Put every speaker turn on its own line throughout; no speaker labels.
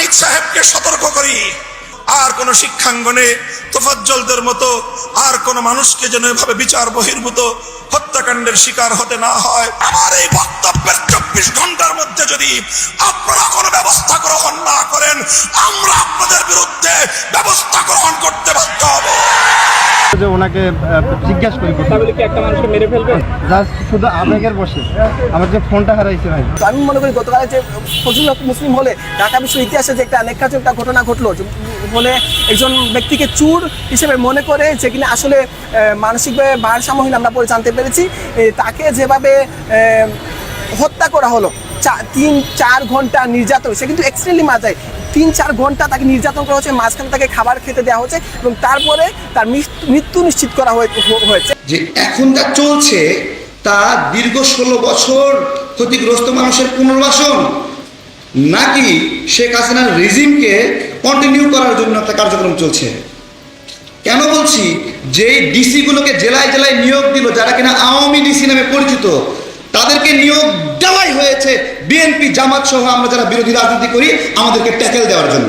নাহিদ সাহেবকে সতর্ক করি, আর কোন শিক্ষাঙ্গনে তোফাজ্জলদের মতো আর কোন মানুষকে যেন এভাবে বিচার বহির্ভূত হত্যাকাণ্ডের শিকার হতে না হয়। আমার এই বক্তব্যের 24 ঘন্টার মধ্যে যদি আপনারা কোনো ব্যবস্থা গ্রহণ না করেন, আমরা আপনাদের বিরুদ্ধে ব্যবস্থা গ্রহণ করতে বাধ্য হব।
ওনাকে জিজ্ঞাসা করি
তাহলে কি একটা মানুষকে মেরে ফেলবে?
জাস্ট শুধু আবেগের বসে আমার যে ফোনটা হারাইছে ভাই।
আমি মনে করি গতকালে যে ফজলুল হক মুসলিম হলে ঢাকা বিশ্ব ইতিহাসে যে একটা নেককারজনক একটা ঘটনা ঘটলো, বলে একজন ব্যক্তিকে চোর হিসেবে মনে করে, যে কিনা আসলে মানসিকভাবে ভারসাম্যহীন আমরা পরে জানতে পেরেছি। তাকে যেভাবে হত্যা করা হলো, 3-4 ঘন্টা নির্যাতন, সে কিন্তু এক্সট্রিমলি মারা যায়। 3-4 ঘন্টা তাকে নির্যাতন করা হচ্ছে, মাঝখানে তাকে খাবার খেতে দেওয়া হচ্ছে এবং তারপরে তার মৃত্যু নিশ্চিত করা হয়েছে।
যে এখন যা চলছে তা দীর্ঘ 16 বছর ক্ষতিগ্রস্ত মানুষের পুনর্বাসন, নাকি শেখ হাসিনার রেজিমকে কন্টিনিউ করার জন্য একটা কার্যক্রম চলছে? কেন বলছি, যেই ডিসিগুলোকে জেলায় জেলায় নিয়োগ দিল, যারা কিনা আওয়ামী ডিসি নামে পরিচিত, তাদেরকে নিয়োগ দেওয়াই হয়েছে বিএনপি জামাত সহ আমরা যারা বিরোধী রাজনীতি করি আমাদেরকে ট্যাকেল দেওয়ার জন্য।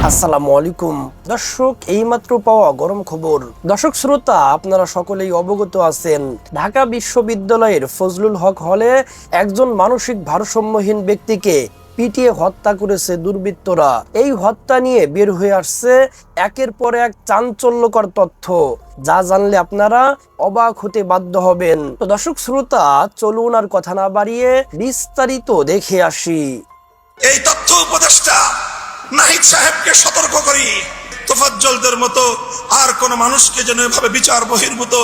আসসালামু আলাইকুম দর্শক, এইমাত্র পাওয়া গরম খবর। দর্শক শ্রোতা, আপনারা সকলেই অবগত আছেন, ঢাকা বিশ্ববিদ্যালয়ের ফজলুল হক হলে একজন মানসিক ভারসাম্যহীন ব্যক্তিকে পিটিয়ে হত্যা করেছে দুর্বৃত্তরা। এই হত্যা নিয়ে বের হয়ে আসছে একের পর এক চাঞ্চল্যকর তথ্য, যা জানলে আপনারা অবাক হতে বাধ্য হবেন। তো দর্শক শ্রোতা, চলুন আর কথা না বাড়িয়ে বিস্তারিত দেখে আসি।
এই তথ্য উপদেষ্টা নাহিদ সাহেবকে সতর্ক করি, তোফাজ্জলদের মতো আর কোন মানুষকে যেন এভাবে বিচার বহির্ভূত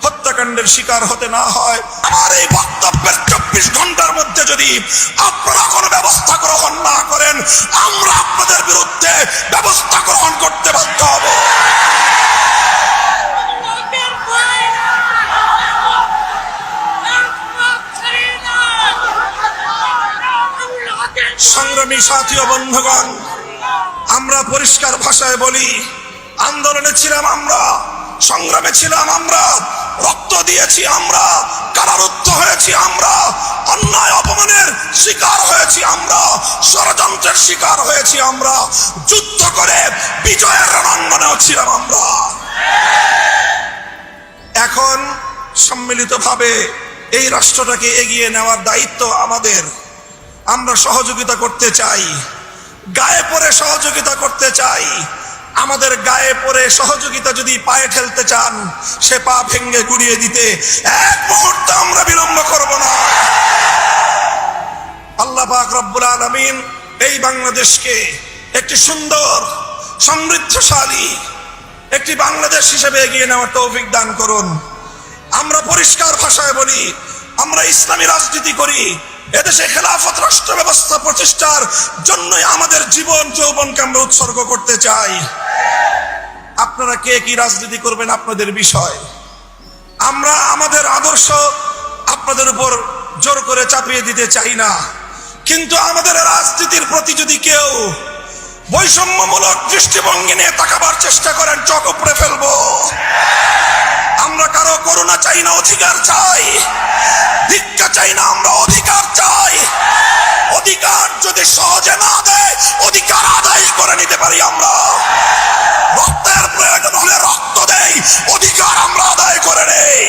হত্যাকাণ্ডের শিকার হতে না হয়। আমার এই বক্তব্যের 24 ঘন্টার মধ্যে যদি আপনারা কোনো ব্যবস্থা গ্রহণ না করেন, আমরা আপনাদের বিরুদ্ধে ব্যবস্থা গ্রহণ করতে বাধ্য হব। সংগ্রামী সাথী ও বন্ধুগণ, আমরা পরিষ্কার ভাষায় বলি, আন্দোলনে ছিলাম আমরা, সংগ্রামে ছিলাম আমরা, রক্ত দিয়েছি আমরা, কারারুদ্ধ হয়েছি আমরা, অন্যায় অপমানের শিকার হয়েছি আমরা, ষড়যন্ত্রের শিকার হয়েছি আমরা, যুদ্ধ করে বিজয়ের রণাঙ্গনেও ছিলাম আমরা। এখন সম্মিলিতভাবে এই রাষ্ট্রটাকে এগিয়ে নেওয়ার দায়িত্ব আমাদের। আমরা সহযোগিতা করতে চাই, গায়ে পড়ে সহযোগিতা করতে চাই। আমাদের গায়ে পড়ে সহযোগিতা যদি পায়ে ঠেলতে চান, সে পা ভেঙে গুড়িয়ে দিতে এক মুহূর্ত আমরা বিলম্ব করব না। আল্লাহ পাক রব্বুল আলামিন এই বাংলাদেশকে একটি সুন্দর, সমৃদ্ধশালী একটি বাংলাদেশ হিসেবে এগিয়ে নেওয়ার তৌফিক দান করুন। আমরা পরিষ্কার ভাষায় বলি, আমরা ইসলামী রাজনীতি করি, এদেশে খেলাফত রাষ্ট্র ব্যবস্থা প্রতিষ্ঠার জন্যই আমাদের জীবন যৌবনকে আমরা উৎসর্গ করতে চাই। আপনারা কে কি রাজনীতি করবেন আপনাদের বিষয়। আমরা আমাদের আদর্শ আপনাদের উপর জোর করে চাপিয়ে দিতে চাই না, কিন্তু আমাদের রাজনীতির প্রতি যদি কেউ বৈষম্যমূলক দৃষ্টিভঙ্গি নিয়ে তাকাবার চেষ্টা করেন, চোখ উপড়ে ফেলবো। আমরা কারো করুণা চাই না, অধিকার চাই। ভিক্ষা চাই না, আমরা অধিকার চাই। অধিকার যদি সহজে না দেয়, অধিকার আদায় করে নিতে পারি আমরা। রক্তের প্রয়োজন হলে রক্ত দেই, অধিকার আমরা আদায় করে নেই।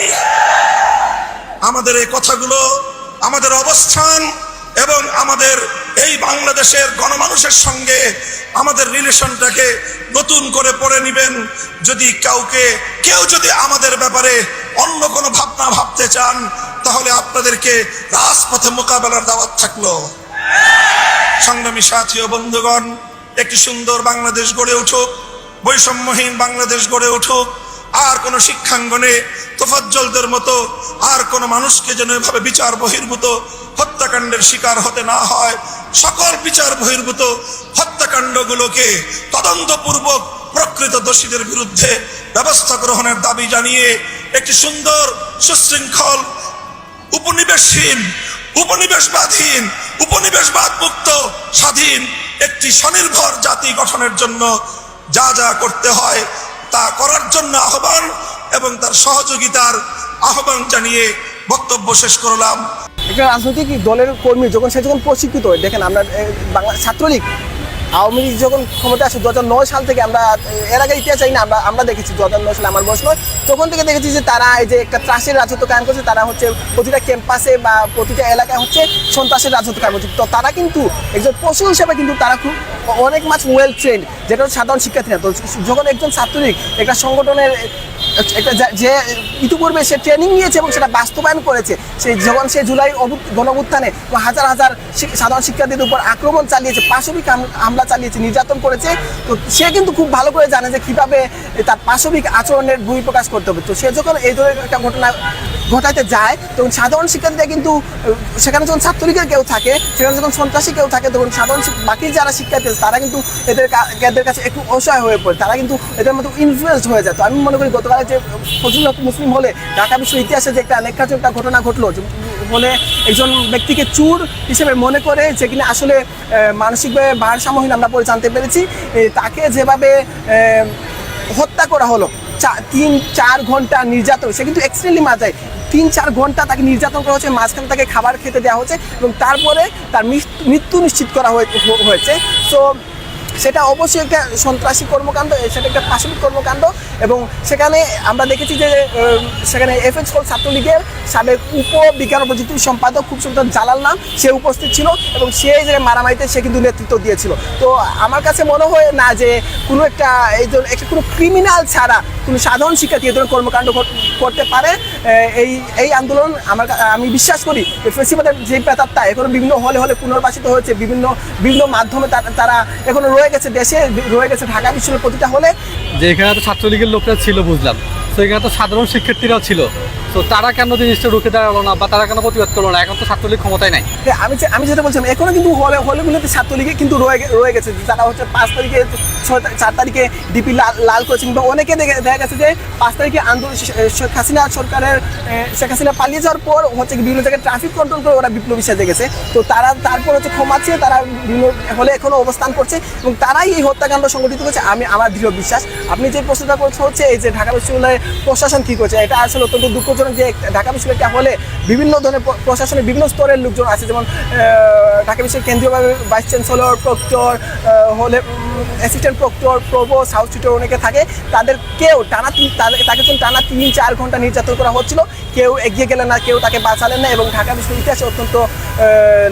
আমাদের এই কথাগুলো, আমাদের অবস্থান এবং আমাদের এই বাংলাদেশের গণমানুষের সঙ্গে আমাদের রিলেশনটাকে নতুন করে পড়ে নিবেন। যদি কেউ যদি আমাদের ব্যাপারে অন্য কোনো ভাবনা ভাবতে চান, তাহলে আপনাদেরকে রাজপথে মোকাবেলার দাওয়াত থাকলো। সংগ্রামী সাথী ও বন্ধুগণ, একটি সুন্দর বাংলাদেশ গড়ে উঠুক, বৈষম্যহীন বাংলাদেশ গড়ে উঠুক, আর কোন শিক্ষাঙ্গনে তোফাজ্জলদের মতো আর কোন মানুষকে যেন এভাবে বিচার বহির্ভূত হত্যাকাণ্ডের শিকার হতে না হয়। সকল বিচার বহির্ভূত হত্যাকাণ্ডগুলোকে তদন্তপূর্বক প্রকৃত দোষীদের বিরুদ্ধে ব্যবস্থা গ্রহণের দাবি জানিয়ে একটি সুন্দর, সুশৃঙ্খল, উপনিবেশহীন, উপনিবেশবাদহীন, উপনিবেশবাদ মুক্ত, স্বাধীন একটি স্বনির্ভর জাতি গঠনের জন্য যা যা করতে হয় তা করার জন্য আহ্বান এবং তার সহযোগিতার আহ্বান জানিয়ে বক্তব্য শেষ করলাম।
একটা রাজনৈতিক দলের কর্মী যখন প্রশিক্ষিত হয়, দেখেন আমরা বাংলা ছাত্রলীগ আওয়ামী লীগ যখন ক্ষমতা আসে 2009 সাল থেকে, আমরা এর আগে ইতিহাস চাই না, আমরা দেখেছি 2009 সালে আমার বয়স নয়, তখন থেকে দেখেছি যে তারা এই যে একটা ত্রাসের রাজত্ব কায়েম করছে। তারা হচ্ছে প্রতিটা ক্যাম্পাসে বা প্রতিটা এলাকায় হচ্ছে সন্ত্রাসের রাজত্ব কায়েম করছে। তো তারা কিন্তু একজন পশু হিসেবে কিন্তু তারা খুব অনেক মাছ ওয়েল ট্রেন্ড, যেটা হচ্ছে সাধারণ শিক্ষার্থী না। তো যখন একজন ছাত্রলীগ একটা সংগঠনের একটা যে ইতিপূর্বে সে ট্রেনিং নিয়েছে এবং সেটা বাস্তবায়ন করেছে, যখন সে জুলাই গণঅভ্যুত্থানে হাজার হাজার সাধারণ শিক্ষার্থীদের উপর আক্রমণ চালিয়েছে, পাশবিক হামলা চালিয়েছে, নির্যাতন করেছে, তো সে কিন্তু খুব ভালো করে জানে যে কীভাবে তার পাশবিক আচরণের বহিঃপ্রকাশ করতে হবে। তো সে যখন এই ধরনের একটা ঘটনা ঘটাইতে যায়, তখন সাধারণ শিক্ষার্থীরা কিন্তু সেখানে যখন ছাত্রলীগের কেউ থাকে, সেখানে যখন সন্ত্রাসী কেউ থাকে, তখন সাধারণ বাকি যারা শিক্ষার্থী আছে তারা কিন্তু এদের কাছে একটু অসহায় হয়ে পড়ে, তারা কিন্তু এদের মতো ইনফ্লুয়েন্সড হয়ে যায়। তো আমি মনে করি গতকাল যে ফজলুল হক মুসলিম হলে ঢাকা বিশ্ব ইতিহাসে যে একটা নেককারজনক একটা ঘটনা ঘটলো, হলে একজন ব্যক্তিকে চোর হিসেবে মনে করে, যে কিনা আসলে মানসিকভাবে ভারসাম্যহীন আমরা পরে জানতে পেরেছি, তাকে যেভাবে হত্যা করা হলো, 3-4 ঘন্টা নির্যাতন, সে কিন্তু এক্সট্রিমলি মারা যায়, 3-4 ঘন্টা তাকে নির্যাতন করা হচ্ছে, মাঝখানে তাকে খাবার খেতে দেওয়া হচ্ছে এবং তারপরে তার মৃত্যু নিশ্চিত করা হয়েছে। তো সেটা অবশ্যই একটা সন্ত্রাসী কর্মকাণ্ড, সেটা একটা পাশবিক কর্মকাণ্ড। এবং সেখানে আমরা দেখেছি যে সেখানে এফএক্স হল ছাত্রলীগের সাবেক বিজ্ঞান ও প্রযুক্তি সম্পাদক খুব সুন্দর জালাল নাম, সে উপস্থিত ছিল এবং সে যে মারামারিতে সে কিন্তু নেতৃত্ব দিয়েছিল। তো আমার কাছে মনে হয় না যে কোনো একটা কোনো ক্রিমিনাল ছাড়া কোনো সাধারণ শিক্ষার্থী এই ধরনের কর্মকাণ্ড করতে পারে। এই আন্দোলন আমি বিশ্বাস করি ফেসিবাদের যে প্রেতাত্মা এখনো বিভিন্ন হলে পুনর্বাসিত হয়েছে, বিভিন্ন মাধ্যমে তারা এখনো রয়ে গেছে, দেশে রয়ে গেছে, ঢাকা বিশ্ববিদ্যালয়ের প্রতিটা হলে।
যে এখানে তো ছাত্রলীগের লোকরা ছিল বুঝলাম, তো এখানে তো সাধারণ শিক্ষার্থীরাও ছিল, তো তারা কেন জিনিসটা রুখে দাঁড়ালো না বা তারা কেন প্রতিবাদ করলো না? এখন তো ছাত্রলীগ ক্ষমতায় নাই।
আমি যেটা বলছিলাম, এখনো কিন্তু হলগুলোতে ছাত্রলীগে কিন্তু রয়ে গেছে, তারা হচ্ছে 5 তারিখে 4 তারিখে ডিপি লাল করেছে, কিংবা অনেকে দেখা গেছে যে 5 তারিখে আন্দোলন শেখ হাসিনা সরকারের শেখ হাসিনা পালিয়ে যাওয়ার পর হচ্ছে বিভিন্ন জায়গায় ট্রাফিক কন্ট্রোল করে ওরা বিপ্লবী সেজে গেছে। তো তারা তারপর হচ্ছে ক্ষমা চেয়ে তারা বিভিন্ন হলে এখনো অবস্থান করছে এবং তারাই এই হত্যাকাণ্ড সংগঠিত করেছে। আমার দৃঢ় বিশ্বাস। আপনি যে প্রশ্নটা করছে হচ্ছে এই যে ঢাকা বিশ্ববিদ্যালয়ের প্রশাসন কী করছে, এটা আসলে অত্যন্ত দুঃখজনক যে ঢাকা বিশ্ববিদ্যালয়টা হলে বিভিন্ন ধরনের প্রশাসনের বিভিন্ন স্তরের লোকজন আছে, যেমন ঢাকা বিশ্ববিদ্যালয়ের কেন্দ্রীয় ভাইস চ্যান্সেলর, প্রক্টর, হলে assistant proctor, provost, house tutor অনেকে থাকে, তাদেরকেও তাকে টানা 3-4 ঘন্টা নির্যাতন করা হচ্ছিল, কেউ এগিয়ে গেলেন না, কেউ তাকে বাঁচালেন না এবং ঢাকা বিশ্ববিদ্যালয়ের ইতিহাসে অত্যন্ত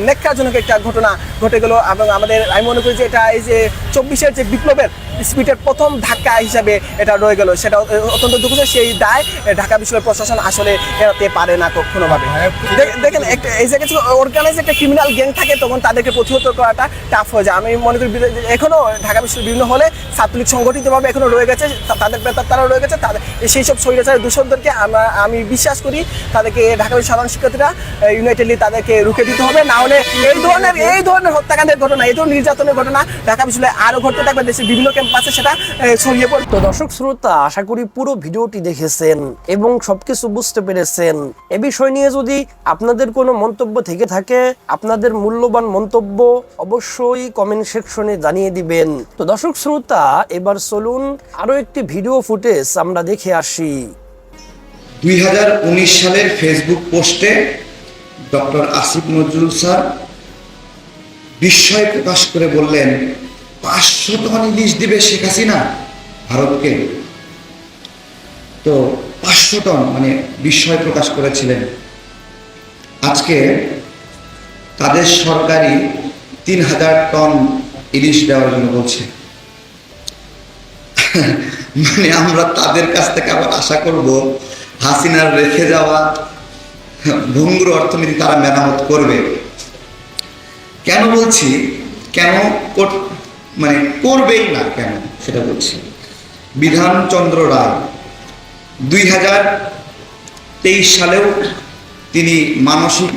নেককারজনক একটা ঘটনা ঘটে গেল। এবং আমি মনে করি যে এটা এই যে 24-এর যে বিপ্লবের স্পিডের প্রথম ধাক্কা হিসাবে এটা রয়ে গেল, সেটা অত্যন্ত দুঃখজনক। সেই দায় ঢাকা বিশ্ববিদ্যালয় প্রশাসন আসলে এড়াতে পারে না কখনোভাবে। দেখেন এই জায়গায় অর্গানাইজ একটা ক্রিমিনাল গ্যাং থাকে, তখন তাদেরকে প্রতিহত করাটা টাফ হয়ে যায়। আমি মনে করি এখনও ঢাকা বিশ্ববিদ্যালয় বিভিন্ন হলে ছাত্রলীগ সংগঠিতভাবে এখনও রয়ে গেছে, তাদের তারা রয়ে গেছে, তাদের সেই সব স্বৈরাচারের দূষণদেরকে আমি বিশ্বাস করি তাদেরকে ঢাকা বিশ্ববিদ্যালয়ের সাধারণ শিক্ষার্থীরা ইউনাইটেডলি তাদেরকে রুখে দিতে হবে, না হলে এই ধরনের হত্যাকাণ্ডের ঘটনা, এই ধরনের নির্যাতনের ঘটনা ঢাকা বিশ্ববিদ্যালয়ে আরও ঘটতে থাকবে, দেশের বিভিন্ন ক্যাম্পাসে সেটা ছড়িয়ে পড়বে।
তো দর্শক শ্রোতা, আশা করি পুরো ভিডিওটি দেখেছেন এবং সবকিছু বুঝতে পেরেছেন। এ বিষয় নিয়ে যদি আপনাদের কোনো মন্তব্য থেকে থাকে, আপনাদের মূল্যবান মন্তব্য অবশ্যই কমেন্ট সেকশনে জানিয়ে দিবেন। তো দর্শক শ্রোতা, এবার চলুন আরো একটি ভিডিও ফুটেজ আমরা দেখে আসি।
2019 সালের ফেসবুক পোস্টে ডক্টর আসিফ নজরুল স্যার বিস্ময় প্রকাশ করে বললেন 500 টন ইলিশ দিবে শেখ হাসিনা ভারতকে। তো 500 টন মানে বিস্ময় প্রকাশ করেছিলেন। আজকে তাদের সরকারি 3000 টন ইলিশ দেওয়ার জন্য বলছে। মানে আমরা তাদের কাছ থেকে আবার আশা করব হাসিনার রেখে যাওয়া ভঙ্গুর অর্থনীতি তারা মেরামত করবে। কেন বলছি, কেন মানে করবেই না কেন সেটা বলছি। বিধানচন্দ্র রায় 2023 সালেও তিনি মানসিক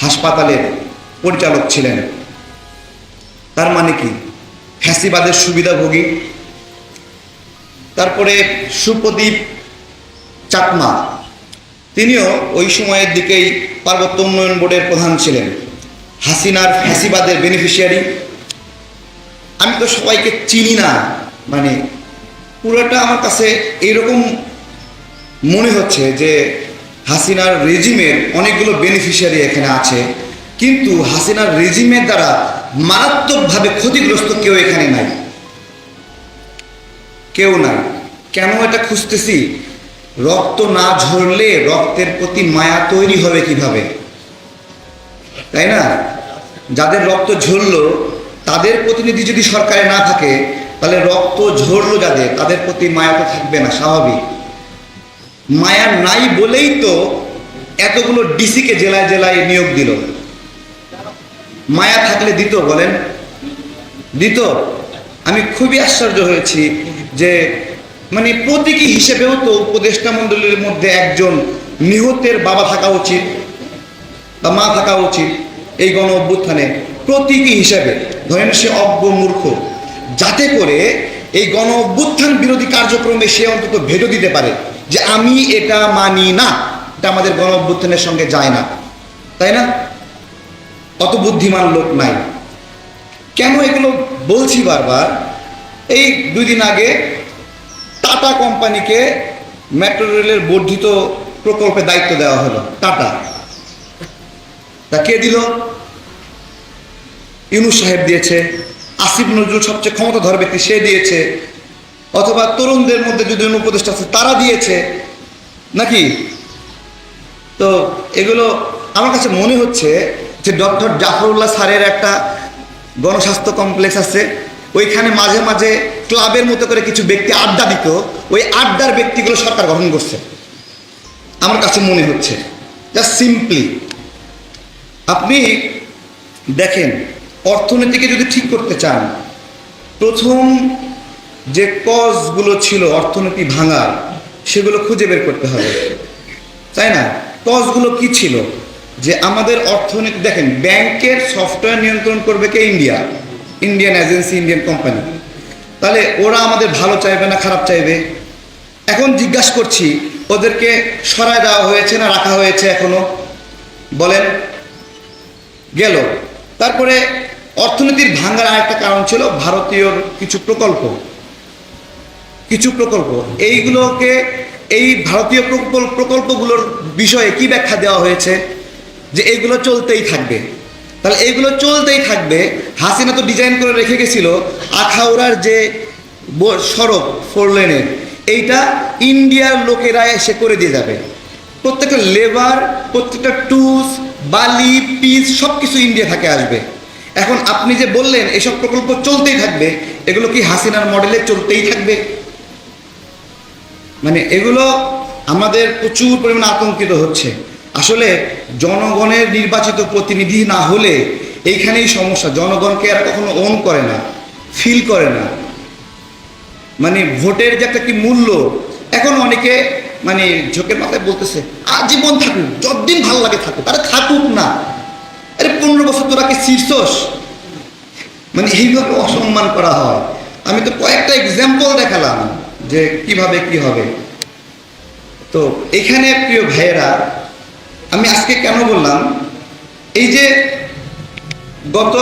হাসপাতালের পরিচালক ছিলেন। তার মানে কি, ফ্যাসিবাদের সুবিধাভোগী। তারপরে সুপ্রদীপ চাকমা, তিনিও ওই সময়ের দিকেই পার্বত্য উন্নয়ন বোর্ডের প্রধান ছিলেন, হাসিনার ফ্যাসিবাদের বেনিফিশিয়ারি। আমি তো সবাইকে চিনি না, মানে পুরোটা আমার কাছে এরকম মনে হচ্ছে যে হাসিনার রেজিমের অনেকগুলো বেনিফিশিয়ারি এখানে আছে, কিন্তু হাসিনার রেজিমের দ্বারা মারাত্মকভাবে ক্ষতিগ্রস্ত কেউ এখানে নাই, কেউ নাই। কেন এটা খুঁজতেছি? রক্ত না ঝরলে রক্তের প্রতি মায়া তৈরি হবে কিভাবে, তাই না? যাদের রক্ত ঝরলো তাদের প্রতিনিধি যদি সরকারে না থাকে, তাহলে রক্ত ঝরলো যাদের, তাদের প্রতি মায়া তো থাকবে না, স্বাভাবিক। মায়া নাই বলেই তো এতগুলো ডিসিকে জেলায় জেলায় নিয়োগ দিল। মায়া থাকলে দিত, বলেন দিত? আমি খুবই আশ্চর্য হয়েছি যে মানে প্রতীকী হিসেবেও তো উপদেষ্টা মণ্ডলীর মধ্যে একজন নিহতের বাবা থাকা উচিত বা মা থাকা উচিত এই গণ অভ্যুত্থানে, প্রতীকী হিসেবে। ধরেন সে অজ্ঞ মূর্খ, যাতে করে এই গণ অভ্যুত্থান বিরোধী কার্যক্রমে সে অন্তত ভেটো দিতে পারে যে আমি এটা মানি না, এটা আমাদের গণ অভ্যুত্থানের সঙ্গে যায় না, তাই না? অত বুদ্ধিমান লোক নাই। কেন এগুলো বলছি বারবার? এই 2 দিন আগে টাটা কোম্পানিকে মেট্রো রেলের বর্ধিত প্রকল্পে দায়িত্ব দেওয়া হলো। টাটা, তা কে দিল? ইউনূস সাহেব দিয়েছে, আসিফ নজরুল সবচেয়ে ক্ষমতাধর ব্যক্তি, সে দিয়েছে, অথবা তরুণদের মধ্যে যদি উপদেষ্টা আছে তারা দিয়েছে নাকি? তো এগুলো আমার কাছে মনে হচ্ছে যে ডক্টর জাফরুল্লাহ স্যারের একটা গণস্বাস্থ্য কমপ্লেক্স আছে, ওইখানে মাঝে মাঝে ক্লাবের মতো করে কিছু ব্যক্তি আড্ডা দিত, ওই আড্ডার ব্যক্তিগুলো সরকার গঠন করছে আমার কাছে মনে হচ্ছে। জাস্ট সিম্পলি আপনি দেখেন, অর্থনীতিকে যদি ঠিক করতে চান, প্রথম যে কজগুলো ছিল অর্থনীতি ভাঙার, সেগুলো খুঁজে বের করতে হবে, তাই না? কজগুলো কি ছিল? যে আমাদের অর্থনীতি, দেখেন ব্যাংকের সফটওয়্যার নিয়ন্ত্রণ করবে কে? Indian agency, Indian company. তাহলে ওরা আমাদের ভালো চাইবে না খারাপ চাইবে? এখন জিজ্ঞাসা করছি, ওদেরকে সরায় দেওয়া হয়েছে না রাখা হয়েছে এখনো? বলেন। গেল। তারপরে অর্থনীতির ভাঙার আরেকটা কারণ ছিল ভারতীয় কিছু প্রকল্প। এইগুলোকে, এই ভারতীয় প্রকল্পগুলোর বিষয়ে কি ব্যাখ্যা দেওয়া হয়েছে? যে এইগুলো চলতেই থাকবে। তাহলে এইগুলো চলতেই থাকবে। হাসিনা তো ডিজাইন করে রেখে গেছিল আখাউড়ার যে সড়ক 4 লেনের, এইটা ইন্ডিয়ার লোকেরা এসে করে দিয়ে যাবে। প্রত্যেকটা লেবার, প্রত্যেকটা টুলস, বালি, পিস সব কিছু ইন্ডিয়া থেকে আসবে। এখন আপনি যে বললেন এসব প্রকল্প চলতেই থাকবে, এগুলো কি হাসিনার মডেলে চলতেই থাকবে? মানে এগুলো আমাদের প্রচুর পরিমাণে আতঙ্কিত হচ্ছে। আসলে জনগণের নির্বাচিত প্রতিনিধি না হলে এইখানেই সমস্যা। জনগণকে এরা কখনো ওন করে না, ফিল করে না। মানে ভোটের যে একটা কি মূল্য, এখন অনেকে মানে ঝোঁকের মাথায় বলতেছে আজীবন থাকুক, যতদিন ভালো লাগে থাকুক। আরে থাকুক না, আরে 15 বছর তোরা কি শীর্ষস? মানে এইভাবে অসম্মান করা হয়। আমি তো কয়েকটা এক্সাম্পল দেখালাম যে কিভাবে কি হবে। তো এখানে প্রিয় ভাইয়েরা, আমি আজকে কেন বললাম, এই যে গত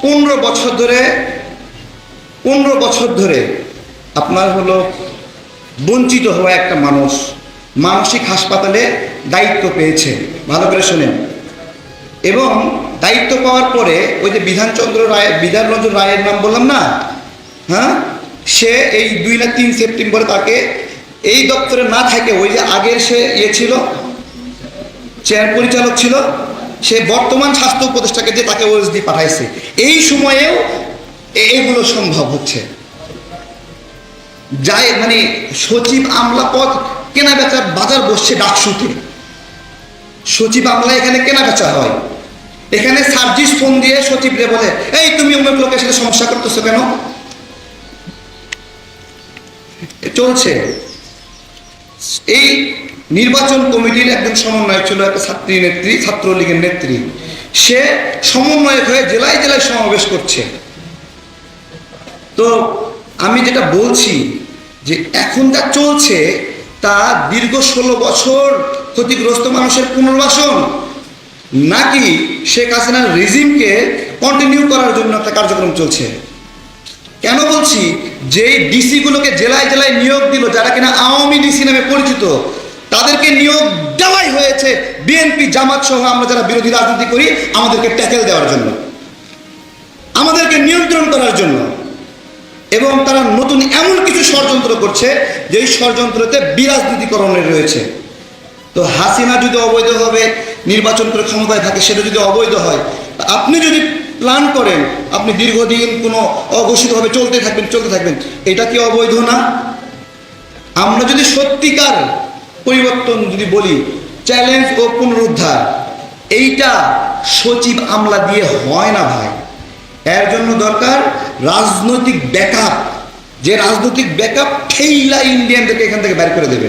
15 বছর ধরে আপনার হলো বঞ্চিত হওয়া একটা মানুষ মানসিক হাসপাতালে দায়িত্ব পেয়েছে। ভালো করে শোনেন। এবং দায়িত্ব পাওয়ার পরে ওই যে বিধানরঞ্জন রায়ের নাম বললাম না, হ্যাঁ, সে এই 2 না 3 সেপ্টেম্বর তাকে এই দপ্তরে না থাকে, ওই যে আগের সে ছিল চেয়ার পরিচালক ছিল, সে বর্তমান স্বাস্থ্য উপদেষ্টাকে দিয়ে তাকে ওএসডি পাঠাইছে। এই সময়েও এগুলো সম্ভব হচ্ছে। যাই মানে সচিব আমলা পদ কেনা বেচার বাজার বসছে ডাকসুতে। সচিব আমলা এখানে কেনা বেচা হয়। এখানে সার্জিস ফোন দিয়ে সচিবরে বলে, এই তুমি অমুক লোকের সাথে সমস্যা করতেছো কেন? চলছে। এই নির্বাচন কমিটির একজন সমন্বয়ক ছিল, একটা ছাত্রলীগের নেত্রী। সে সমন্বয়ক হয়ে জেলায় জেলায় সমাবেশ করছে। তো আমি যেটা বলছি যে এখন যা চলছে তা দীর্ঘ 16 বছর ক্ষতিগ্রস্ত মানুষের পুনর্বাসন, নাকি শেখ হাসিনার রেজিমকে কন্টিনিউ করার জন্য একটা কার্যক্রম চলছে। কেন বলছি? যে ডিসিগুলোকে জেলায় জেলায় নিয়োগ দিল, যারা কিনা আওয়ামী ডিসি নামে পরিচিত, তাদেরকে নিয়োগ দেওয়াই হয়েছে বিএনপি জামাত সহ আমরা যারা বিরোধী রাজনীতি করি আমাদেরকে ট্যাকেল দেওয়ার জন্য, আমাদেরকে নিয়ন্ত্রণ করার জন্য। এবং তারা নতুন এমন কিছু ষড়যন্ত্র করছে যেই ষড়যন্ত্রতে বিরাজনীতিকরণের রয়েছে। তো হাসিনা যদি অবৈধভাবে নির্বাচন করে ক্ষমতায় থাকে, সেটা যদি অবৈধ হয়, আপনি যদি প্ল্যান করেন আপনি দীর্ঘদিন কোনো অঘোষিতভাবে চলতে থাকবেন, এটা কি অবৈধ না? আমরা যদি সত্যিকার পরিবর্তন যদি বলি, চ্যালেঞ্জ ও পুনরুদ্ধার, এইটা সচিব আমলা দিয়ে হয় না ভাই। এর জন্য দরকার রাজনৈতিক ব্যাকআপ, যে রাজনৈতিক ব্যাকআপ ঠেইলা ইন্ডিয়ানদেরকে এখান থেকে বের করে দেবে,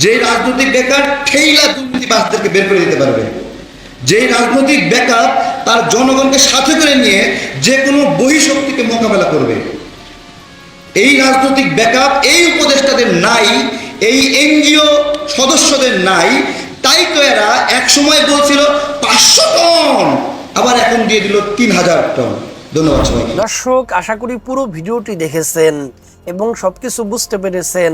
যে রাজনৈতিক ব্যাকআপ ঠেইলা দুর্নীতিবাজদেরকে বের করে দিতে পারবে, যে রাজনৈতিক ব্যাকআপ তার জনগণকে সাথে করে নিয়ে যে কোনো বহিঃশক্তিকে মোকাবেলা করবে। এই রাজনৈতিক ব্যাকআপ এই উপদেষ্টাদের নাই, এই এনজিও সদস্যদের নাই। তাই তো এরা এক সময় বলছিল 500 টন, আবার এখন দিয়ে দিল 3000 টন। ধন্যবাদ সবাই।
দর্শক, আশা করি পুরো ভিডিওটি দেখেছেন এবং সবকিছু বুঝতে পেরেছেন।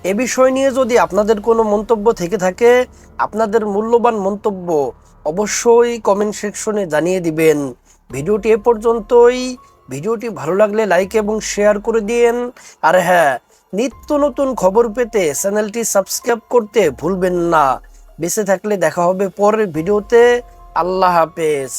এ বিষয় নিয়ে যদি আপনাদের কোনো মন্তব্য থেকে থাকে, আপনাদের মূল্যবান মন্তব্য অবশ্যই কমেন্ট সেকশনে জানিয়ে দিবেন। ভিডিওটি এ পর্যন্তই। ভিডিওটি ভালো লাগলে লাইক এবং শেয়ার করে দিন। আর হ্যাঁ, নিত্য নতুন খবর পেতে চ্যানেলটি সাবস্ক্রাইব করতে ভুলবেন না। বেঁচে থাকলে দেখা হবে পরের ভিডিওতে। আল্লাহ হাফেজ।